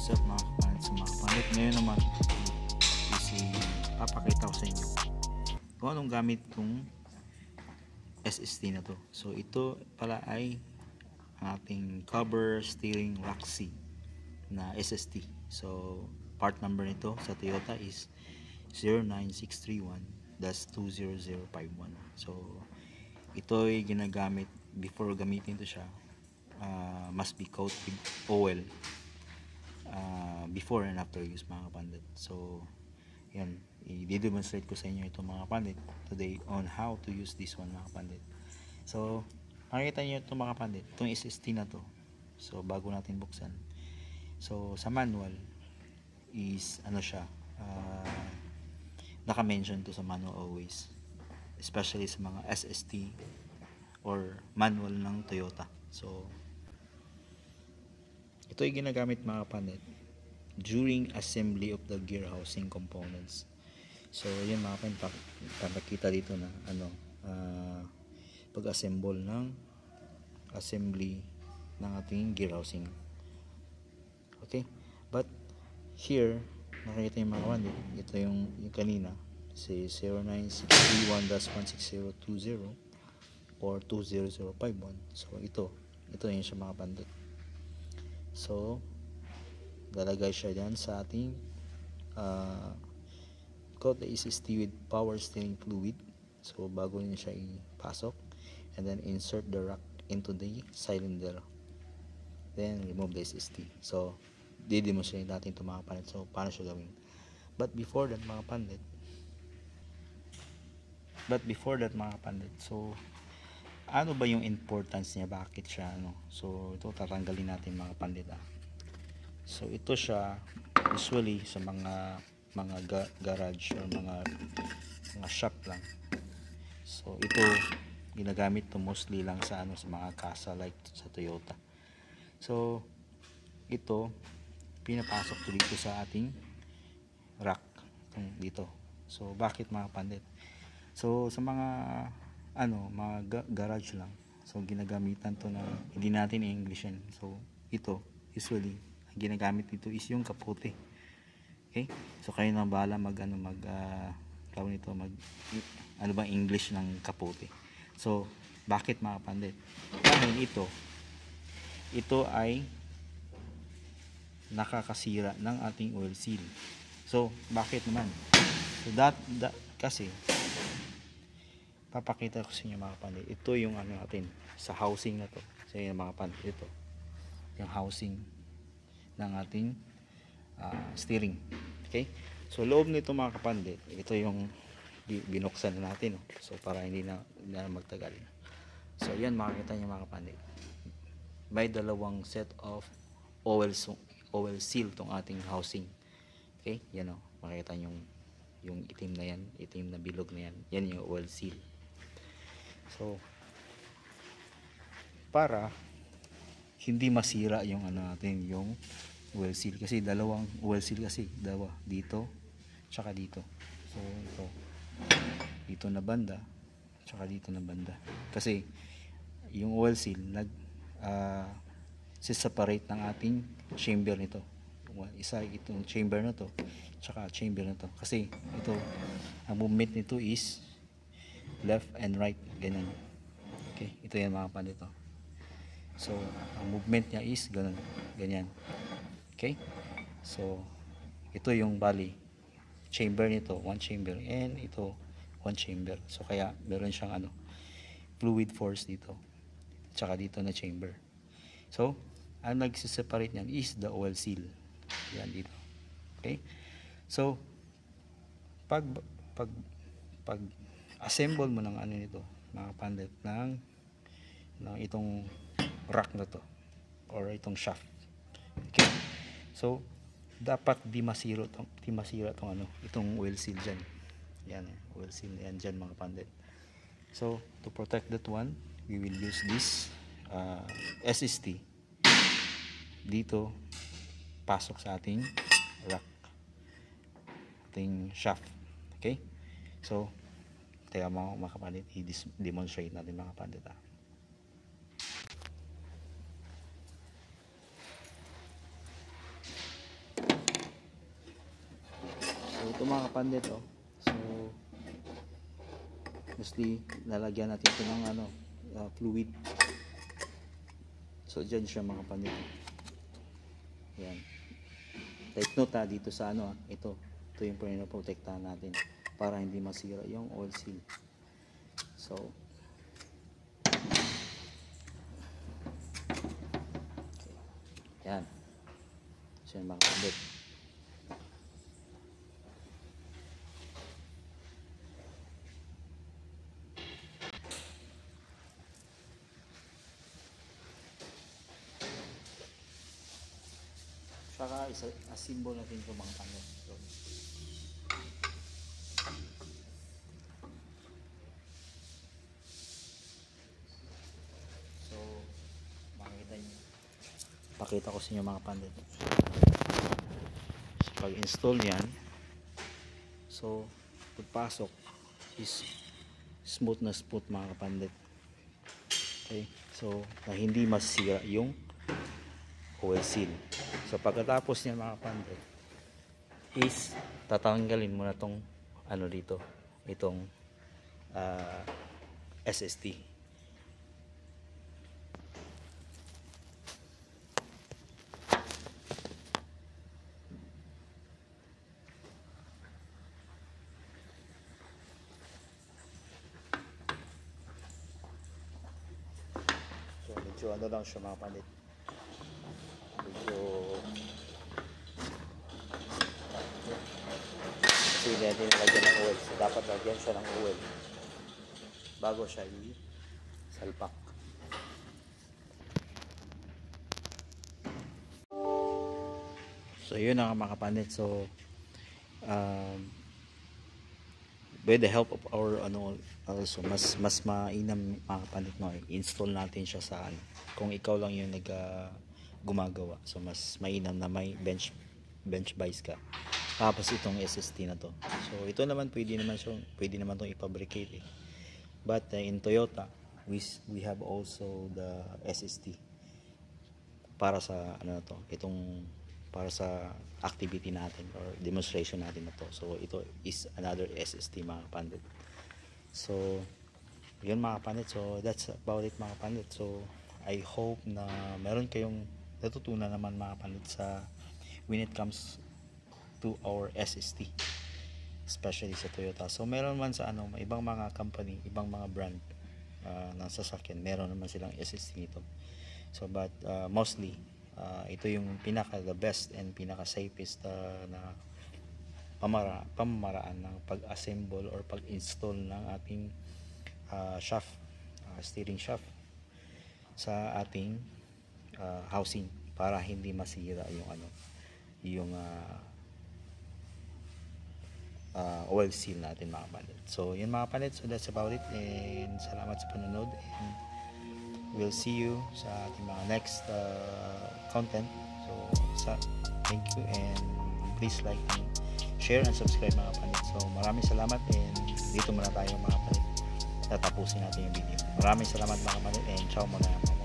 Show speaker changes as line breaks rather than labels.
is up mga kapandit sa mga kapandit. Ngayon naman is papakita ko sa inyo kung anong gamit itong SSD na to. So ito pala ay ang ating cover steering lock C na SSD. So part number nito sa Toyota is 09631-20051. So ito ay ginagamit before gamitin ito siya. Must be coated with oil before and after use mga kapandit. So yan, i-demonstrate ko sa inyo ito mga kapandit today on how to use this one mga kapandit. So makikita nyo ito mga kapandit, itong SSD na to. So bago natin buksan, so sa manual is ano siya, naka-mention to sa manual always, especially sa mga SSD or manual ng Toyota. So ito ay ginagamit mga kapandit during assembly of the gear housing components. So yun mga kapandit, papakita dito na pag-assemble ng assembly ng ating gear housing. Okay, but here nakikita yung mga kapandit, ito yung kanina si 09631-16020 or 20051. So ito yun siya mga kapandit. So lalagay siya dyan sa ating coat the SSD with power steering fluid. So bago niyo siya ipasok, and then insert the rack into the cylinder, then remove the SSD. So di-demonstrate natin ito mga kapandit, so paano siya gawin. But before that mga kapandit, so ano ba yung importance niya, bakit siya so ito tatanggalin natin mga kapandit. So ito siya usually sa mga garage or mga shop lang. So ito ginagamit to mostly lang sa sa mga casa like sa Toyota. So ito pinapasok to dito sa ating rack dito. So bakit mga kapandit? So sa mga mga garage lang, so ginagamitan to na hindi natin i-Englishin. So ito usually ginagamit dito is yung kapote. Okay, so kayo na bahala tawag nito ano bang English ng kapote. So bakit mga kapandit? Dahil ito ay nakakasira ng ating oil seal. So bakit naman? So kasi papakita ko sa inyo mga kapandit, ito yung natin sa housing na to. So yun mga kapandit, ito yung housing ng ating steering. Okay, so loob nito mga kapandit, ito yung binuksan na natin, so para hindi na magtagal. So yan, makikita nyo mga kapandit, may dalawang set of oil seal tong ating housing. Okay, yan makikita nyo yung itim na yan, itim na bilog na yan, yan yung oil seal. So para hindi masira yung natin yung oil seal, kasi dalawang oil seal kasi, dito tsaka dito. So ito dito na banda tsaka dito na banda, kasi yung oil seal separate ng ating chamber nito. Isa itong chamber na to tsaka chamber na to, kasi ito ang movement nito is left and right, ganyan. Okay, ito yan mga kapandit. So ang movement niya is ganyan. Okay, so ito yung bali chamber nito, one chamber, and ito one chamber. So kaya meron siyang fluid force dito tsaka dito na chamber. So ang nagsiseparate niyan is the oil seal, yan dito. Okay, so pag assemble mo ng nito mga kapandit, ng itong rack na to or itong shaft. Okay, so dapat di masira itong oil seal dyan. Yan, oil seal yan dyan mga kapandit. So to protect that one, we will use this SSD dito, pasok sa ating rack, ating shaft. Okay, so kaya mga kapandit, i-demonstrate natin mga kapandit. ito mga kapandit, oh. So mostly lalagyan natin ito ng fluid. So dyan siya mga kapandit. Yan, take note dito sa ito yung pinoprotektahan natin para hindi masira yung oil seal. So yan, so yan mga kapandit. Saka assemble natin ito mga kapandit. So makikita nyo, pakita ko sa inyo mga kapandit. So pag install yan, so pagpasok is smooth na smooth mga kapandit. Okay, so na hindi masira yung oil seal. So pagkatapos niyan mga kapandit is tatanggalin mo na tong dito, itong SST. So medyo lang siya mga kapandit. Medyo kasi natin nilagyan ng oil, so dapat lagyan siya ng oil bago siya i-salpak. So yun ang mga kapandit. So with the help of our also mas mainam mga kapandit, no, install natin siya sa kung ikaw lang yung gumagawa, so mas mainam na may bench vise ka. Tapos itong SST na to, so ito naman pwede naman itong i-fabricate but in Toyota we have also the SST para sa para sa activity natin or demonstration natin na to. So ito is another SST mga kapandit. So yun mga kapandit, so that's about it mga kapandit. So I hope na meron kayong natutunan naman mga kapandit sa when it comes to our SST, especially sa Toyota. So meron man sa ibang mga company, ibang mga brand ng sasakyan, meron naman silang SST nito. So but mostly ito yung the best and pinaka safest na pamamaraan ng pag-assemble or pag-install ng ating shaft, steering shaft sa ating housing para hindi masira yung oil seal natin mga kapandit. So yun mga kapandit, so that's about it, and salamat sa panonood, and we'll see you sa ating mga next content. So thank you, and please like and share and subscribe mga kapandit. So maraming salamat, and dito muna tayo mga kapandit, tatapusin natin yung video. Maraming salamat mga kapandit, and ciao muna.